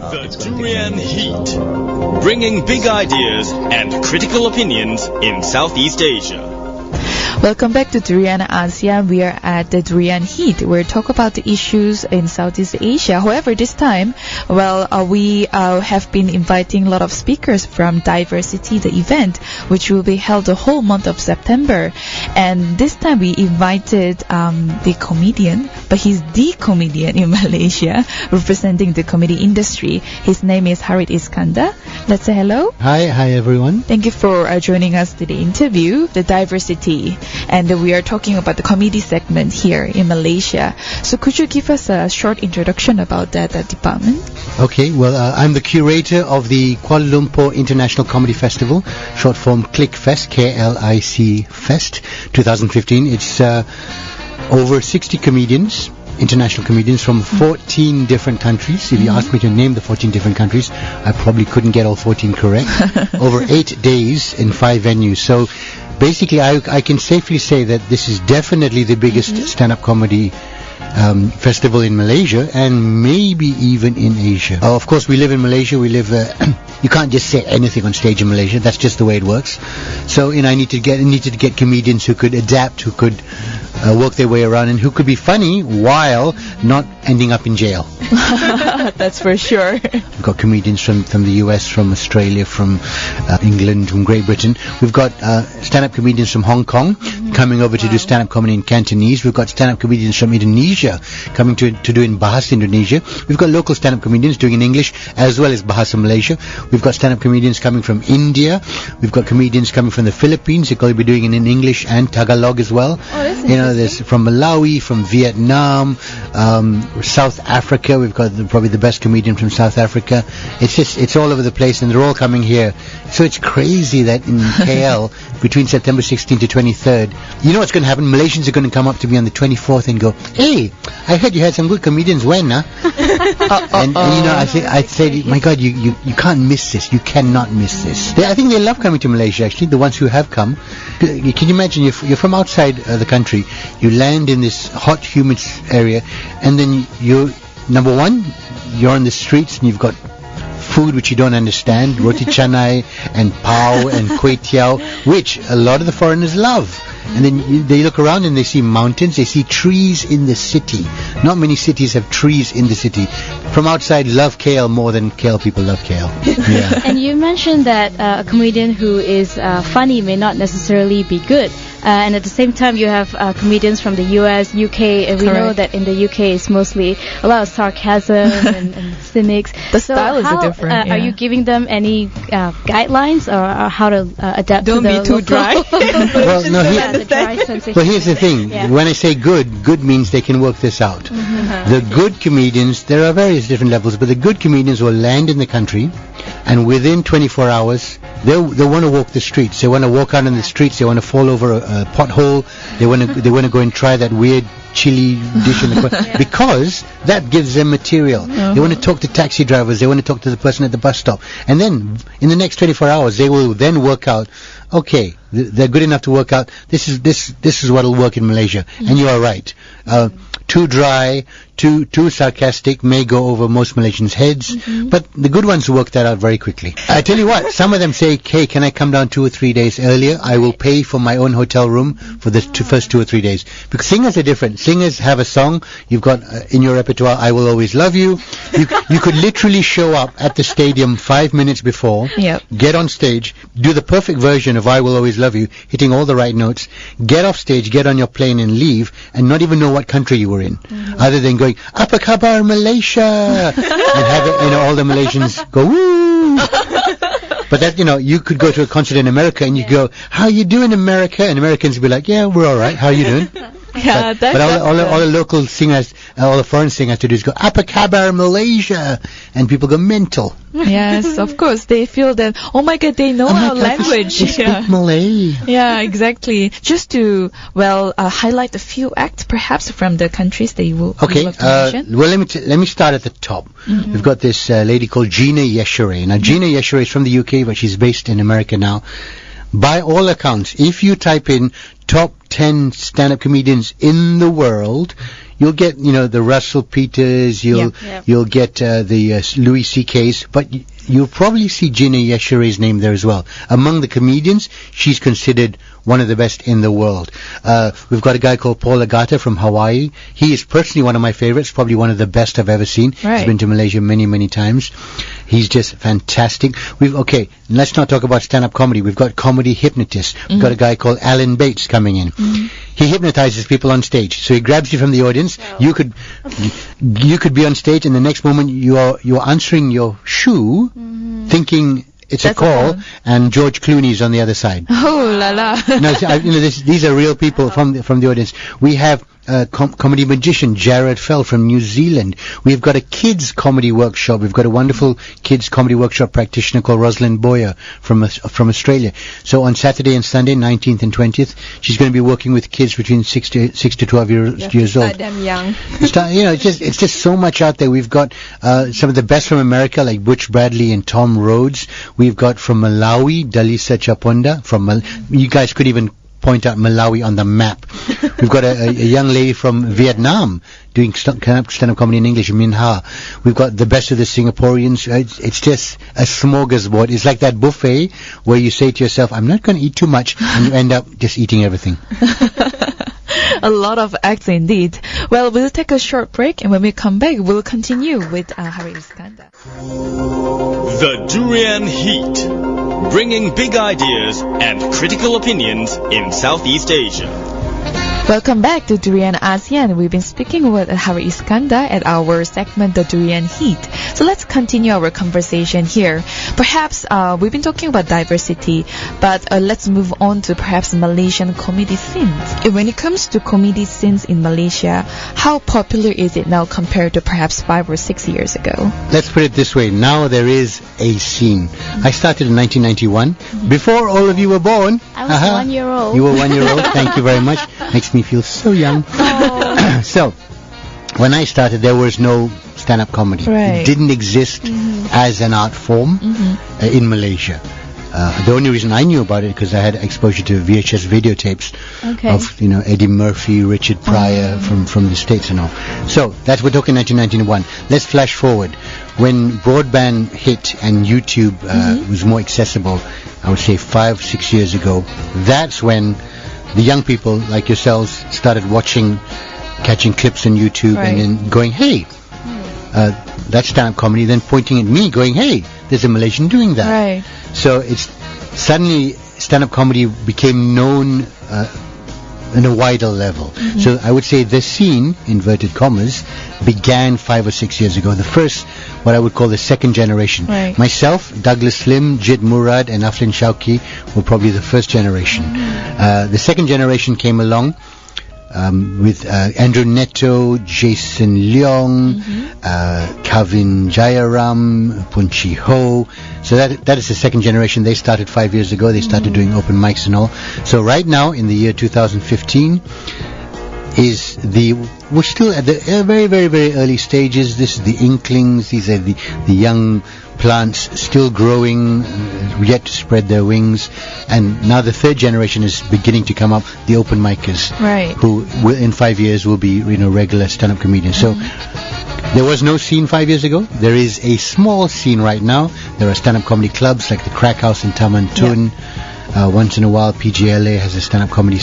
The Durian Heat, bringing big ideas and critical opinions in Southeast Asia. Welcome back to Durian ASEAN. We are at the Durian Heat. We're talking about the issues in Southeast Asia. However, this time, we have been inviting a lot of speakers from Diversity, the event, which will be held the whole month of September. And this time we invited the comedian, but he's the comedian in Malaysia, representing the comedy industry. His name is Harith Iskandar. Let's say hello. Hi everyone. Thank you for joining us to the interview, the Diversity. And we are talking about the comedy segment here in Malaysia. So could you give us a short introduction about that department? Okay, well, I'm the curator of the Kuala Lumpur International Comedy Festival, short form KLIC Fest, KLIC Fest 2015. It's over 60 comedians, international comedians from 14 different countries. If you ask me to name the 14 different countries, I probably couldn't get all 14 correct. Over 8 days in 5 venues. So basically, I can safely say that this is definitely the biggest stand-up comedy festival in Malaysia and maybe even in Asia. Of course, we live in Malaysia. We live. You can't just say anything on stage in Malaysia. That's just the way it works. So, I needed to get comedians who could adapt, who could work their way around, and who could be funny while not ending up in jail. That's for sure. We've got comedians from the US, from Australia, from England, from Great Britain. We've got stand-up comedians from Hong Kong coming over to do stand-up comedy in Cantonese. We've got stand-up comedians from Indonesia coming to do in Bahasa Indonesia. We've got local stand-up comedians doing in English as well as Bahasa Malaysia. We've got stand-up comedians coming from India. We've got comedians coming from the Philippines. They're going to be doing it in English and Tagalog as well. Oh, that's there's from Malawi, from Vietnam, South Africa. We've got probably the best comedian from South Africa. It's all over the place, and they're all coming here. So it's crazy that in KL, between September 16th to 23rd, you know what's going to happen? Malaysians are going to come up to me on the 24th and go, "Hey, I heard you had some good comedians when, huh?" and I say, my God, you can't miss this. You cannot miss this. I think they love coming to Malaysia, actually, the ones who have come. Can you imagine, you're from outside the country, you land in this hot, humid area, and then number one, you're on the streets and you've got food which you don't understand, roti canai and pau and kway teow, which a lot of the foreigners love. And then they look around and they see mountains, they see trees in the city. Not many cities have trees in the city. From outside, love KL more than KL people love KL. Yeah. And you mentioned that a comedian who is funny may not necessarily be good. And at the same time, you have comedians from the US, UK, and we know that in the UK it's mostly a lot of sarcasm and cynics. The style is different. Are you giving them any guidelines or how to adapt Don't to the be too dry. Well, no, the dry sensation. Well, here's the thing. Yeah. When I say good means they can work this out. The good comedians, there are various different levels, but the good comedians will land in the country, and within 24 hours, they want to walk the streets. They want to walk out on the streets. They want to fall over a pothole. They want to go and try that weird chili dish in the corner because that gives them material. They want to talk to taxi drivers. They want to talk to the person at the bus stop. And then in the next 24 hours, they will then work out, okay, they're good enough to work out, this is what will work in Malaysia. And you are right. Too dry, too sarcastic may go over most Malaysians' heads, but the good ones work that out very quickly. I tell you what, some of them say, "Hey, can I come down 2 or 3 days earlier? I will pay for my own hotel room for the first 2 or 3 days." Because singers are different. Singers have a song. You've got in your repertoire, "I Will Always Love You." You could literally show up at the stadium 5 minutes before, get on stage, do the perfect version of "I Will Always Love You," hitting all the right notes, get off stage, get on your plane and leave, and not even know what country you were in, other than going, "Apa khabar Malaysia," and have all the Malaysians go, "Woo!" But that, you could go to a concert in America and you go, "How you doing, America?" And Americans would be like, "Yeah, we're all right. How you doing?" Yeah, but all the local singers, all the foreign singers to do is go, "Apa khabar Malaysia," and people go mental. Yes, of course. They feel that, oh my God, they know our language. They speak Malay. Yeah, exactly. Just to, highlight a few acts, perhaps from the countries that you will love to mention. Well, let me start at the top. We've got this lady called Gina Yeshere. Now, Gina Yeshere is from the UK, but she's based in America now. By all accounts, if you type in top 10 stand-up comedians in the world, you'll get, the Russell Peters, you'll get the Louis C.K.'s, but you'll probably see Gina Yeshere's name there as well. Among the comedians, she's considered one of the best in the world. We've got a guy called Paul Agata from Hawaii. He is personally one of my favorites, probably one of the best I've ever seen. Right. He's been to Malaysia many, many times. He's just fantastic. Let's not talk about stand-up comedy. We've got comedy hypnotists. We've got a guy called Alan Bates coming in. He hypnotizes people on stage. So he grabs you from the audience. Wow. You could be on stage, and the next moment you're answering your shoe, thinking it's a call, and George Clooney's on the other side. Oh la la! No, these are real people from the audience. We have comedy magician Jared Fell from New Zealand. We've got a kids comedy workshop. We've got a wonderful kids comedy workshop practitioner called Rosalind Boyer from Australia. So on Saturday and Sunday, 19th and 20th, she's going to be working with kids between 6 to 12 years old. Start them young. It's just so much out there. We've got some of the best from America, like Butch Bradley and Tom Rhodes. We've got from Malawi, Dalisa Chaponda. You guys could even point out Malawi on the map. We've got a young lady from Vietnam doing stand-up comedy in English, Min Ha. We've got the best of the Singaporeans. It's just a smorgasbord. It's like that buffet where you say to yourself, I'm not going to eat too much, and you end up just eating everything. A lot of acts indeed. Well, we'll take a short break, and when we come back, we'll continue with Harith Iskandar. The Durian Heat, bringing big ideas and critical opinions in Southeast Asia. Welcome back to Durian ASEAN. We've been speaking with Harith Iskandar at our segment, The Durian Heat. So let's continue our conversation here. Perhaps we've been talking about diversity, but let's move on to perhaps Malaysian comedy scenes. When it comes to comedy scenes in Malaysia, how popular is it now compared to perhaps 5 or 6 years ago? Let's put it this way. Now there is a scene. I started in 1991. Before all of you were born. I was 1 year old. You were 1 year old. Thank you very much. Makes me feel so young. So, when I started, there was no stand-up comedy. Right. It didn't exist as an art form in Malaysia. The only reason I knew about it because I had exposure to VHS videotapes of Eddie Murphy, Richard Pryor from the States and all. So we're talking 1991. Let's flash forward. When broadband hit and YouTube was more accessible, I would say 5-6 years ago, that's when the young people like yourselves started catching clips on YouTube and then going, hey, that's stand-up comedy, then pointing at me going, hey, there's a Malaysian doing that. Right. So it's suddenly stand-up comedy became known on a wider level. So I would say the scene, inverted commas, began 5 or 6 years ago. The first, what I would call the second generation. Right. Myself, Douglas Slim, Jit Murad and Aflin Shauki were probably the first generation. The second generation came along with Andrew Neto, Jason Leong, Kavin Jayaram, Punchi Ho. So that is the second generation. They started 5 years ago. They started doing open mics and all. So right now, in the year 2015, we're still at the very, very, very early stages. This is the inklings. These are the young plants still growing, yet to spread their wings. And now the third generation is beginning to come up, the open micers, who will, in 5 years will be regular stand-up comedians. So there was no scene 5 years ago. There is a small scene right now. There are stand-up comedy clubs like the Crack House in Taman Tun. Once in a while, PGLA has a stand-up comedy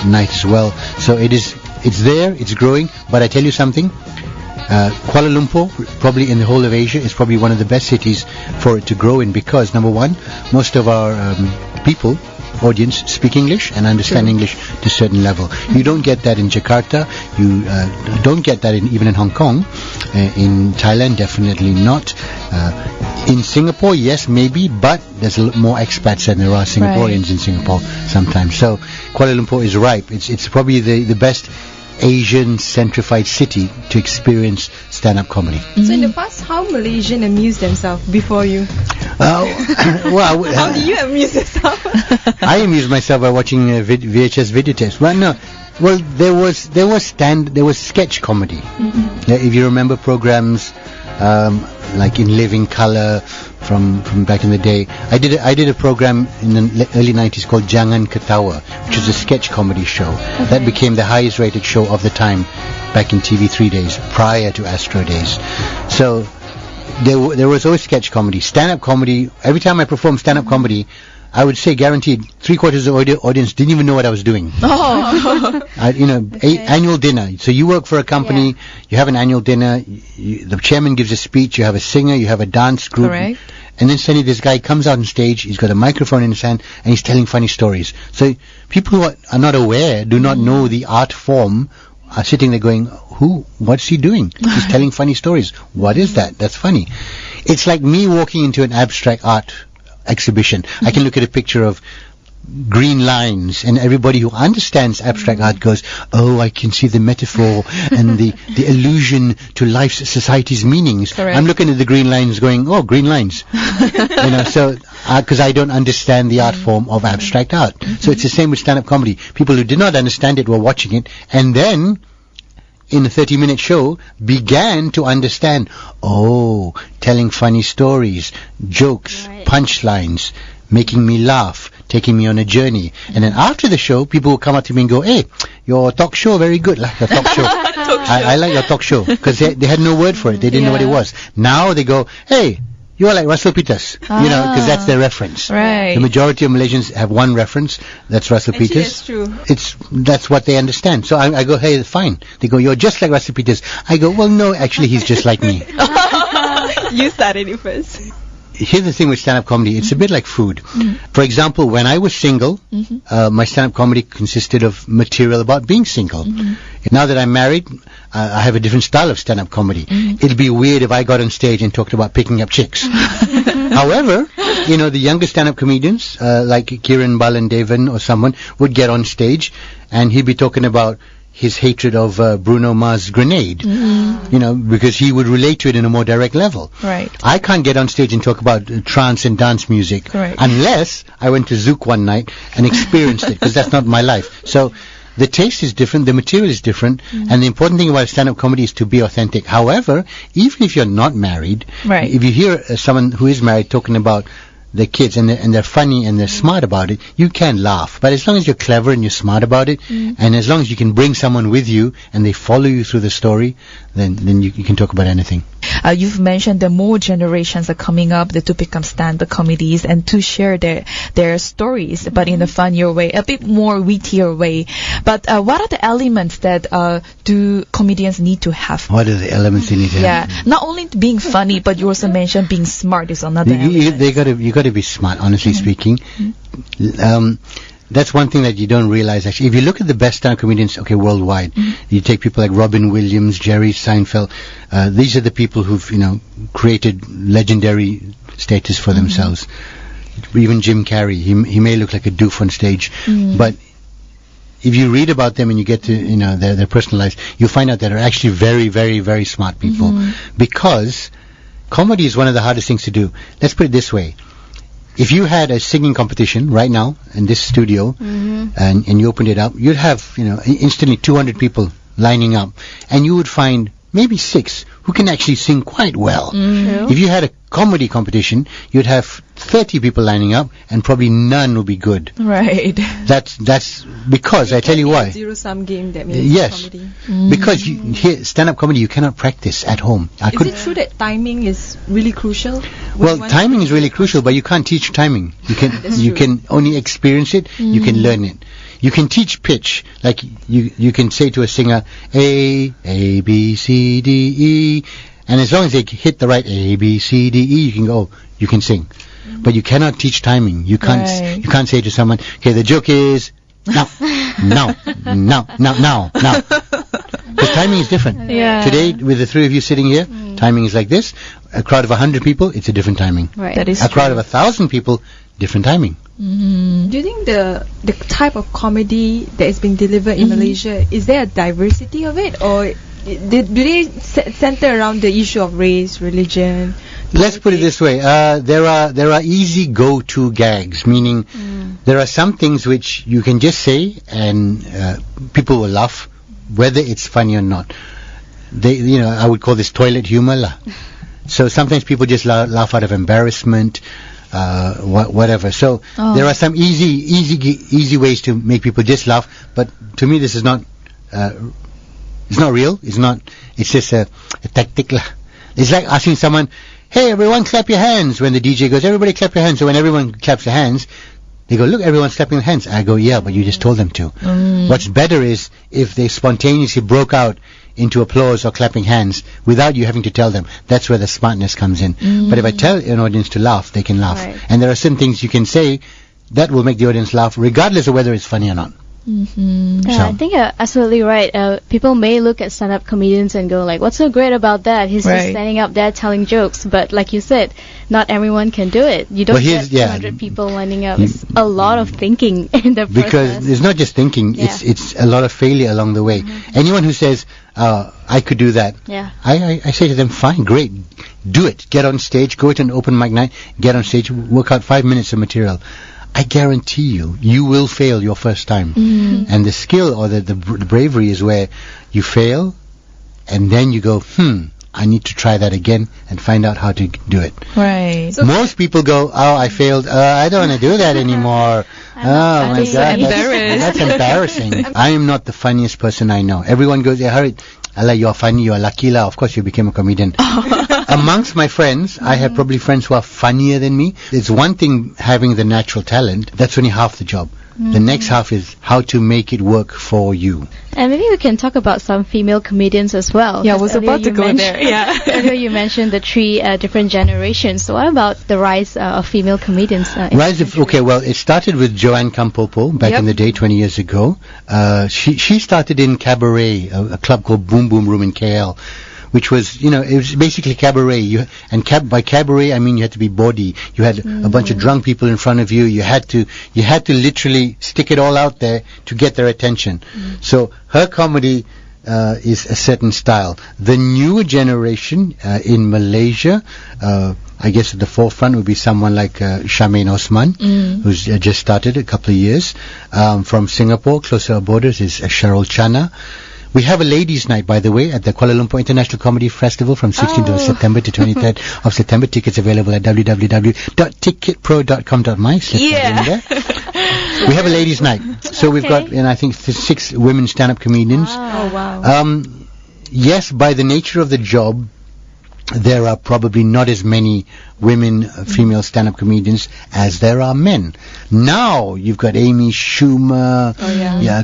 night as well. So it's there, it's growing. But I tell you something, Kuala Lumpur, probably in the whole of Asia, is probably one of the best cities for it to grow in because, number one, most of our audience speak English and understand English to a certain level. You don't get that in Jakarta. You don't get that even in Hong Kong. In Thailand, definitely not. In Singapore, yes, maybe, but there's a lot more expats than there are Singaporeans in Singapore sometimes. So Kuala Lumpur is ripe. It's probably the best Asian centrified city to experience stand-up comedy. So in the past, how Malaysian amused themselves before you? Well, how do you amuse yourself? I amuse myself by watching VHS videotapes. Well, no. Well, there was sketch comedy. If you remember programs like in Living Color from back in the day, I did a program in the early 90s called Jangan Ketawa, which was a sketch comedy show that became the highest rated show of the time back in TV3 days, prior to Astro days. So there was always sketch comedy, stand-up comedy. Every time I performed stand-up comedy, I would say guaranteed 3/4 of the audience didn't even know what I was doing. Oh. Annual dinner. So you work for a company, you have an annual dinner, the chairman gives a speech, you have a singer, you have a dance group. Correct. And then suddenly this guy comes out on stage, he's got a microphone in his hand, and he's telling funny stories. So people who are not aware, do not know the art form, are sitting there going, what's he doing? He's telling funny stories. What is that? That's funny. It's like me walking into an abstract art exhibition. I can look at a picture of green lines, and everybody who understands abstract art goes, oh, I can see the metaphor and the allusion to life's, society's meanings. Correct. I'm looking at the green lines going, oh, green lines. So because I don't understand the art form of abstract art. So it's the same with stand-up comedy. People who did not understand it were watching it, and then in a 30-minute show began to understand, telling funny stories, jokes, punchlines, making me laugh, taking me on a journey. And then after the show, people will come up to me and go, hey, your talk show, very good. Like your talk show. I like your talk show. Because they had no word for it. They didn't know what it was. Now they go, hey, you are like Russell Peters. Because that's their reference. Right. The majority of Malaysians have one reference. That's Russell Peters. That's true. That's what they understand. So I go, hey, fine. They go, you're just like Russell Peters. I go, well, no, actually, he's just like me. You started it first. Here's the thing with stand-up comedy. It's a bit like food. For example, when I was single, my stand-up comedy consisted of material about being single. Now that I'm married, I have a different style of stand-up comedy. It'd be weird if I got on stage and talked about picking up chicks. However, the younger stand-up comedians, like Kiran Balandevan or someone, would get on stage and he'd be talking about his hatred of Bruno Mars' Grenade, because he would relate to it in a more direct level. Right. I can't get on stage and talk about trance and dance music unless I went to Zouk one night and experienced it, because that's not my life. So the taste is different, the material is different, and the important thing about stand-up comedy is to be authentic. However, even if you're not married, if you hear someone who is married talking about the kids and they're funny and they're smart about it, you can laugh. But as long as you're clever and you're smart about it, and as long as you can bring someone with you and they follow you through the story, then you can talk about anything. You've mentioned that more generations are coming up to become stand-up comedies and to share their stories, but in a funnier way, a bit more wittier way. But what are the elements that do comedians need to have? What are the elements they need to have? Yeah, not only being funny, but you also mentioned being smart is another element. You got to be smart, honestly speaking. That's one thing that you don't realize, actually. If you look at the best stand-up comedians, worldwide, you take people like Robin Williams, Jerry Seinfeld. These are the people who've, created legendary status for themselves. Even Jim Carrey, he may look like a doof on stage, but if you read about them and you get to, their personal lives, you find out that they're actually very, very, very smart people. Because comedy is one of the hardest things to do. Let's put it this way. If you had a singing competition right now in this studio and you opened it up, you'd have, instantly 200 people lining up, and you would find maybe 6 who can actually sing quite well. If you had a comedy competition, you'd have 30 people lining up and probably none would be good. Right. That's because I tell you why. Zero-sum game, that means comedy. Because here, stand-up comedy, you cannot practice at home. Is it true that timing is really crucial? Well, timing is really crucial, but you can't teach timing. You can only experience it. You can learn it. You can teach pitch, like you can say to a singer A B C D E, and as long as they hit the right A B C D E, you can sing. But you cannot teach timing. You can't say to someone, okay, the joke is now. Because timing is different. Yeah. Today, with the 3 of you sitting here, timing is like this. A crowd of 100 people, it's a different timing. Right. That is a crowd of 1,000 people, different timing. Do you think the type of comedy that is being delivered in Malaysia, is there a diversity of it, or do they center around the issue of race, religion? Let's put it this way. There are easy go-to gags, meaning there are some things which you can just say and people will laugh, whether it's funny or not. I would call this toilet humor. So sometimes people just laugh out of embarrassment. Whatever. So there are some easy ways to make people just laugh, but to me this is not It's not real. It's just a tactic. It's like asking someone, hey, everyone clap your hands. When the DJ goes, everybody clap your hands. So when everyone claps their hands, they go, look, everyone's clapping their hands. I go, yeah, but you just told them to. What's better is if they spontaneously broke out into applause or clapping hands without you having to tell them. That's where the smartness comes in. But if I tell an audience to laugh, they can laugh. Right. And there are certain things you can say that will make the audience laugh regardless of whether it's funny or not. Yeah, I think you're absolutely right. People may look at stand-up comedians and go like, what's so great about that? He's just standing up there telling jokes. But like you said, not everyone can do it. You don't get 200 people lining up. It's a lot of thinking in the process. Because it's not just thinking, it's a lot of failure along the way. Anyone who says, I could do that, I say to them, fine, great, do it. Get on stage, go to an open mic night, get on stage, work out 5 minutes of material. I guarantee you will fail your first time. And the skill or the bravery is where you fail and then you go, I need to try that again and find out how to do it. Right. So most people go, I failed. I don't want to do that anymore. Oh my God, that's embarrassing. I am not the funniest person I know. Everyone goes, Harith, Allah, you're funny, you're lucky lah. Of course you became a comedian. Amongst my friends, I have probably friends who are funnier than me. It's one thing having the natural talent. That's only half the job. The next half is how to make it work for you. And maybe we can talk about some female comedians as well. Yeah, I was about to go there. Yeah. Earlier you mentioned the 3 different generations. So what about the rise of female comedians? It started with Joanne Kampopo back in the day, 20 years ago. She started in Cabaret, a club called Boom Boom Room in KL. Which was, it was basically cabaret. By cabaret, I mean you had to be bawdy. You had a bunch of drunk people in front of you. You had to literally stick it all out there to get their attention. So her comedy is a certain style. The newer generation in Malaysia, I guess at the forefront would be someone like Charmaine Osman, who's just started a couple of years. From Singapore, close to our borders, is Cheryl Chana. We have a ladies' night, by the way, at the Kuala Lumpur International Comedy Festival from 16th of September to 23rd of September. Tickets available at www.ticketpro.com.my. Slip that in there. We have a ladies' night. So we've got, I think, 6 women stand-up comedians. Wow. Yes, by the nature of the job, there are probably not as many women, female stand-up comedians as there are men. Now you've got Amy Schumer,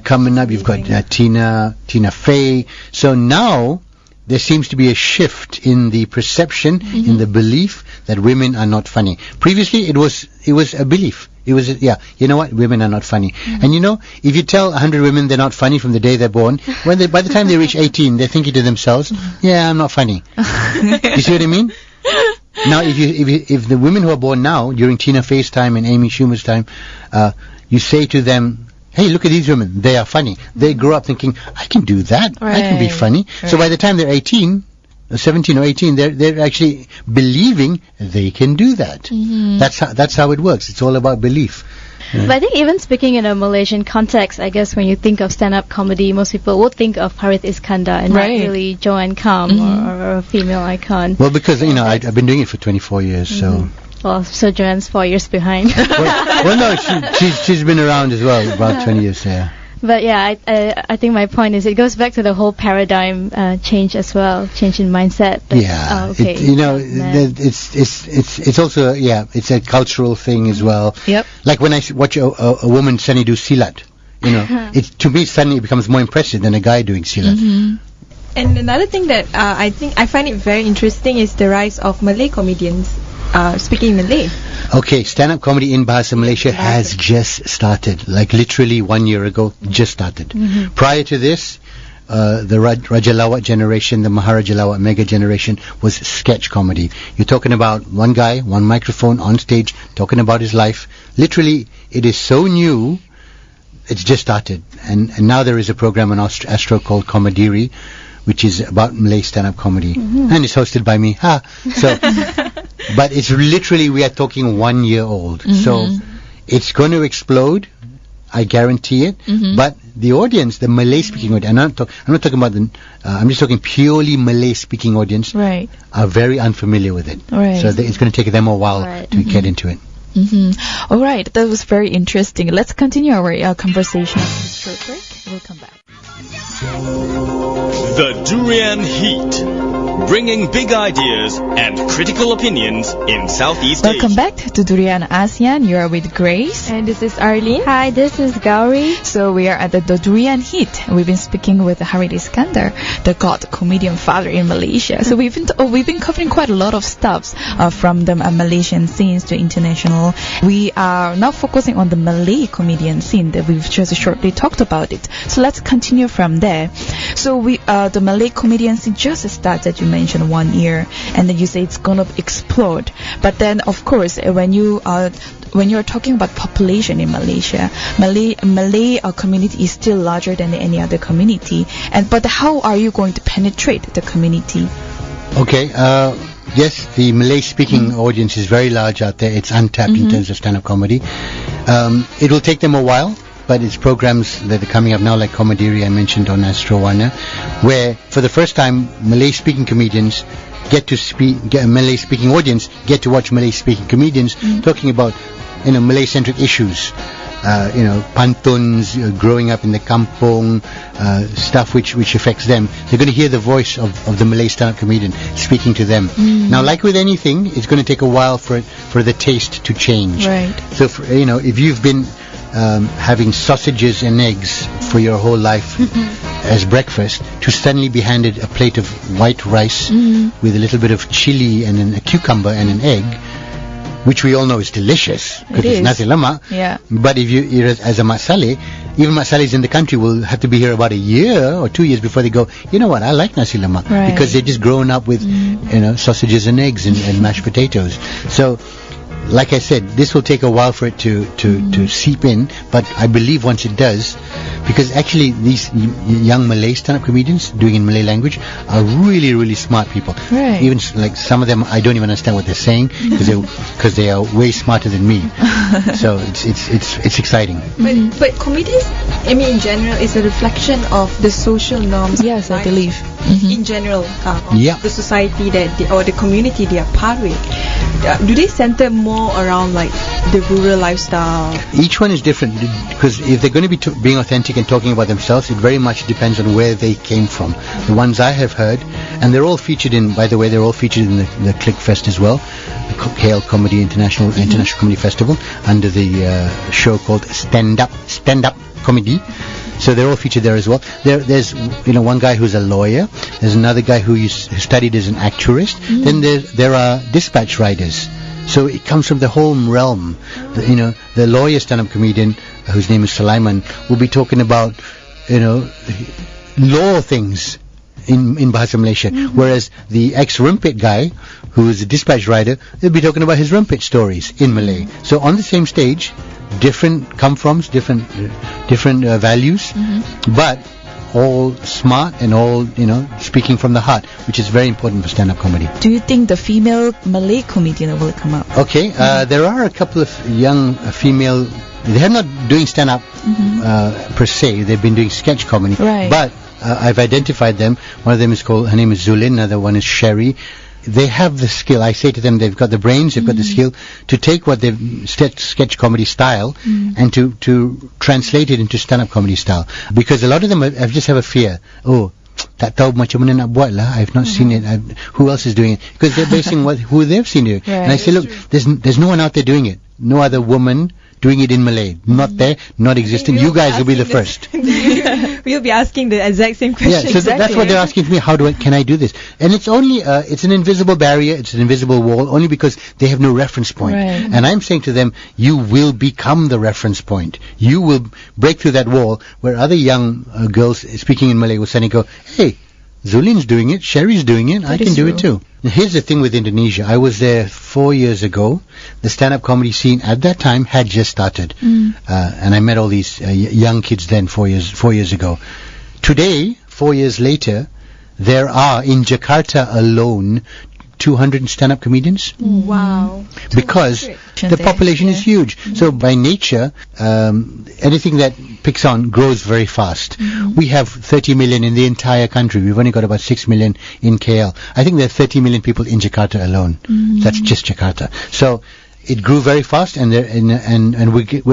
coming up. You've got Tina Fey. So now there seems to be a shift in the perception, in the belief that women are not funny. Previously, it was a belief. It was, you know what? Women are not funny. And if you tell 100 women they're not funny from the day they're born, by the time they reach 18, they're thinking to themselves, I'm not funny. You see what I mean? Now, if the women who are born now, during Tina Fey's time and Amy Schumer's time, you say to them, hey, look at these women, they are funny. They grow up thinking, I can do that. I can be funny. So by the time they're 18, 17 or 18, they're actually believing they can do that. That's how it works. It's all about belief. But I think even speaking in a Malaysian context, I guess when you think of stand-up comedy, most people would think of Harith Iskandar and not really Joanne Kam or a female icon. Well, because I've been doing it for 24 years, so. Well, so Joanne's 4 years behind. well, no, she's been around as well, about 20 years. Yeah. But I think my point is it goes back to the whole paradigm change as well, change in mindset. It's also it's a cultural thing as well. Yep. Like when I watch a woman suddenly do silat, to me suddenly it becomes more impressive than a guy doing silat. And another thing that I find it very interesting is the rise of Malay comedians speaking Malay. Okay, stand-up comedy in Bahasa Malaysia has just started, like literally 1 year ago, just started. Prior to this, the Raja Lawak generation, the Maharaja Lawak mega generation was sketch comedy. You're talking about one guy, one microphone on stage, talking about his life. Literally, it is so new, it's just started. And now there is a program on Astro called Comediri, which is about Malay stand-up comedy. And it's hosted by me. So... But it's literally, we are talking 1 year old. So it's going to explode. I guarantee it. But the audience, the Malay speaking audience, I'm not talking about I'm just talking purely Malay speaking audience, are very unfamiliar with it. So it's going to take them a while to get into it. All right, that was very interesting. Let's continue our conversation after this short break. We'll come back. The Durian Heat, bringing big ideas and critical opinions in Southeast Asia. Welcome back to Durian ASEAN. You are with Grace. And this is Arlene. Hi, this is Gowri. So we are at the Durian Heat. We've been speaking with Harith Iskandar, the god comedian father in Malaysia. So we've been covering quite a lot of stuff from the Malaysian scenes to international. We are now focusing on the Malay comedian scene that we've just shortly talked about it. So let's continue from there. So the Malay comedian scene just started. You mentioned 1 year, and then you say it's gonna explode. But then, of course, when you're talking about population in Malaysia, Malay community is still larger than any other community. But how are you going to penetrate the community? Okay. Yes, the Malay-speaking audience is very large out there. It's untapped in terms of stand-up comedy. It will take them a while, but it's programs that are coming up now, like Comedy I mentioned on Astro Warner, where for the first time Malay-speaking comedians Malay-speaking audience get to watch Malay-speaking comedians talking about Malay-centric issues. Pantuns, growing up in the kampung, stuff which affects them. They're going to hear the voice of the Malay stand-up comedian speaking to them. Now, like with anything, it's going to take a while for the taste to change. Right. So, if you've been having sausages and eggs for your whole life as breakfast, to suddenly be handed a plate of white rice with a little bit of chili and a cucumber and an egg, which we all know is delicious because it's nasi lemak. Yeah. But if you eat it as a mat saleh, even mat salehs in the country will have to be here about a year or 2 years before they go, you know what, I like nasi lemak. Right. Because they're just grown up with sausages and eggs and mashed potatoes. So, like I said, this will take a while for it to seep in, but I believe once it does, because actually these young Malay stand-up comedians doing in Malay language are really, really smart people. Right. Even like some of them, I don't even understand what they're saying because they are way smarter than me. So it's exciting. But comedies, in general, is a reflection of the social norms. Yes, I believe. In general, of the society or the community they are part with. Do they center more around like the rural lifestyle? Each one is different, because if they're going to be being authentic and talking about themselves, it very much depends on where they came from. The ones I have heard, and they're all featured in, by the way, they're all featured in the KLIC Fest as well, the KL Comedy International Comedy Festival, under the show called Stand Up Comedy. So they're all featured there as well. There's one guy who's a lawyer. There's another guy who studied as an actuarist. Then there are dispatch riders. So it comes from the home realm. The lawyer stand-up comedian, whose name is Sulaiman, will be talking about law things in Bahasa Malaysia. Whereas the ex-rumpet guy, who is a dispatch rider, he'll be talking about his rumpet stories in Malay. So on the same stage, different come-froms, different values, but all smart and all speaking from the heart, which is very important for stand-up comedy. Do you think the female Malay comedian will come up? Okay, there are a couple of young female. They're not doing stand-up per se. They've been doing sketch comedy, right. But I've identified them. One of them her name is Zulin. Another one is Sherry. They have the skill. I say to them, they've got the brains, they've got the skill to take what they've sketch comedy style and to translate it into stand-up comedy style. Because a lot of them just have a fear. Oh, tak tahu macam mana nak buat lah. I've not seen it. Who else is doing it? Because they're basing who they've seen it. Right. And I say, look, there's no one out there doing it. No other woman doing it in Malay. Not there, not existing. You guys will be the first. We'll be asking the exact same question. Yeah, so that's what they're asking for me. Can I do this? And it's only, it's an invisible barrier, it's an invisible wall, only because they have no reference point. Right. And I'm saying to them, you will become the reference point. You will break through that wall where other young girls speaking in Malay will suddenly go, hey, Zulin's doing it, Sherry's doing it, I can do it too. Here's the thing with Indonesia. I was there 4 years ago. The stand-up comedy scene at that time had just started. And I met all these young kids then 4 years ago. Today, 4 years later, there are in Jakarta alone 200 stand-up comedians. Wow. Because the population is huge. So by nature, anything that picks on grows very fast. We have 30 million in the entire country. We've only got about 6 million in KL. I think there are 30 million people in Jakarta alone. That's just Jakarta. So it grew very fast, and I think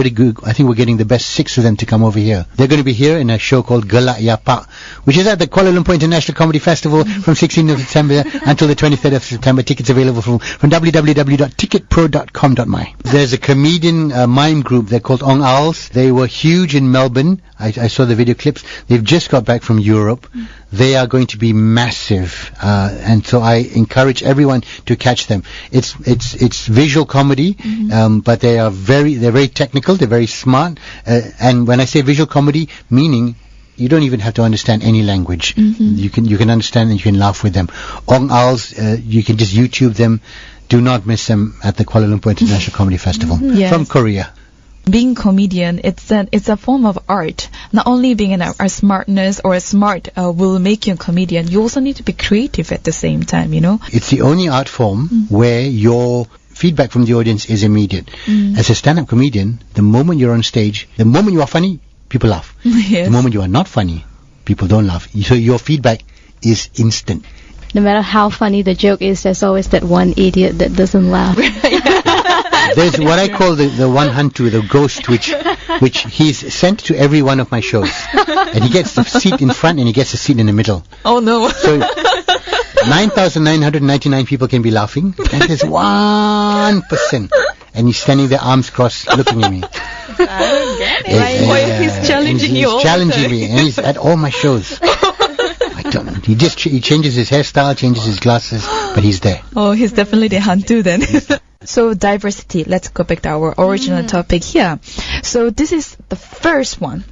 we're getting the best 6 of them to come over here. They're going to be here in a show called Gelak Yapak, which is at the Kuala Lumpur International Comedy Festival from 16th of September until the 23rd of September. Tickets available from www.ticketpro.com.my. There's a comedian mime group. They're called Ong Owls. They were huge in Melbourne. I saw the video clips. They've just got back from Europe. They are going to be massive, and so I encourage everyone to catch them. It's visual comedy, but they're very technical. They're very smart, and when I say visual comedy, meaning you don't even have to understand any language. You can understand and you can laugh with them. Ong Owls, you can just YouTube them. Do not miss them at the Kuala Lumpur International Comedy Festival from Korea. Being comedian, it's a form of art. Not only being a smartness or a smart will make you a comedian, you also need to be creative at the same time, you know. It's the only art form where your feedback from the audience is immediate. As a stand-up comedian, the moment you're on stage, the moment you are funny, people laugh. Yes. The moment you are not funny, people don't laugh. So your feedback is instant. No matter how funny the joke is, there's always that one idiot that doesn't laugh. There's what I call the one hantu, the ghost, which he's sent to every one of my shows, and he gets the seat in front and he gets the seat in the middle. Oh no! So 9,999 people can be laughing, and there's 1%, and he's standing there, arms crossed, looking at me. I don't get it. He's challenging you. He's challenging me, and he's at all my shows. I don't know. He changes his hairstyle, changes his glasses, but he's there. Oh, he's definitely the hantu then. So diversity, let's go back to our original topic here. So this is the first one,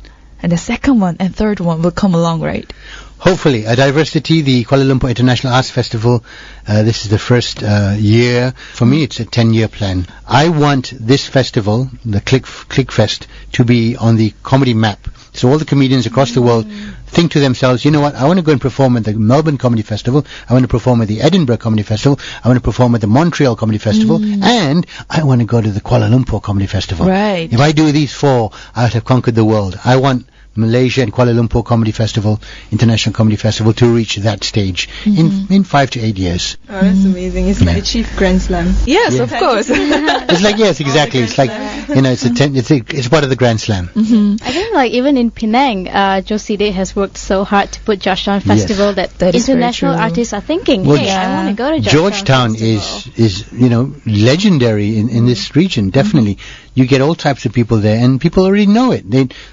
and the second one and third one will come along, right? Hopefully. Diversity, the Kuala Lumpur International Arts Festival, this is the first year. For me, it's a 10-year plan. I want this festival, the KLIC Fest, to be on the comedy map. So all the comedians across the world think to themselves, you know what, I want to go and perform at the Melbourne Comedy Festival, I want to perform at the Edinburgh Comedy Festival, I want to perform at the Montreal Comedy Festival, and I want to go to the Kuala Lumpur Comedy Festival. Right. If I do these 4, I would have conquered the world. I want Malaysia and Kuala Lumpur Comedy Festival, International Comedy Festival, to reach that stage in 5 to 8 years. Oh, that's amazing. It's like a chief Grand Slam. Yes, of course. It's like, yes, exactly. It's like, you know, it's part of the Grand Slam. I think like even in Penang, Josie Day has worked so hard to put Georgetown Festival that international artists are thinking, well, hey, I want to go to Georgetown is you know, legendary in this region, definitely. You get all types of people there, and people already know it.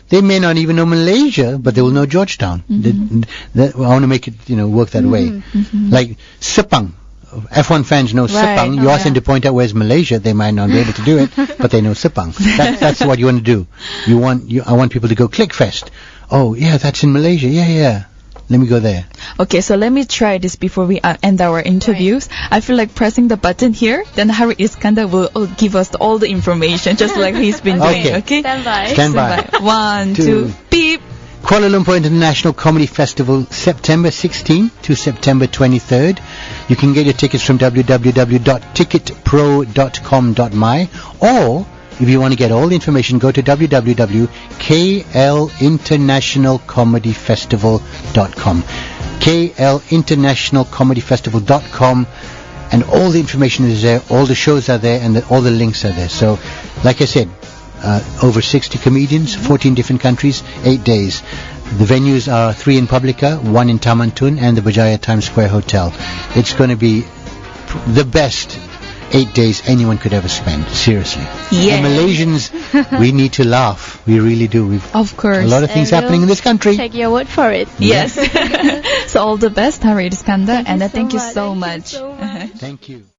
They may not even know Malaysia, but they will know Georgetown. I want to make it, you know, work that way. Like Sepang. F1 fans know Sepang. You ask them to point out where's Malaysia, they might not be able to do it, but they know Sepang. That's what you want to do. I want people to go KLIC Fest. Oh, yeah, that's in Malaysia. Yeah. Let me go there. Okay, so let me try this before we end our interviews. Right. I feel like pressing the button here, then Harith Iskandar will give us all the information, just like he's been doing. Okay? Stand by. Stand by. 1, 2, beep. Kuala Lumpur International Comedy Festival, September 16th to September 23rd. You can get your tickets from www.ticketpro.com.my, or if you want to get all the information, go to www.klinternationalcomedyfestival.com. klinternationalcomedyfestival.com, and all the information is there, all the shows are there, and all the links are there. So, like I said, over 60 comedians, 14 different countries, 8 days. The venues are 3 in Publica, 1 in Taman Tun, and the Berjaya Times Square Hotel. It's going to be the best 8 days anyone could ever spend, seriously. Yeah. The Malaysians, we need to laugh. We really do. Of course. A lot of things happening in this country. Take your word for it. Yes. So all the best, Harith Iskandar, and thank you so much. Thank you.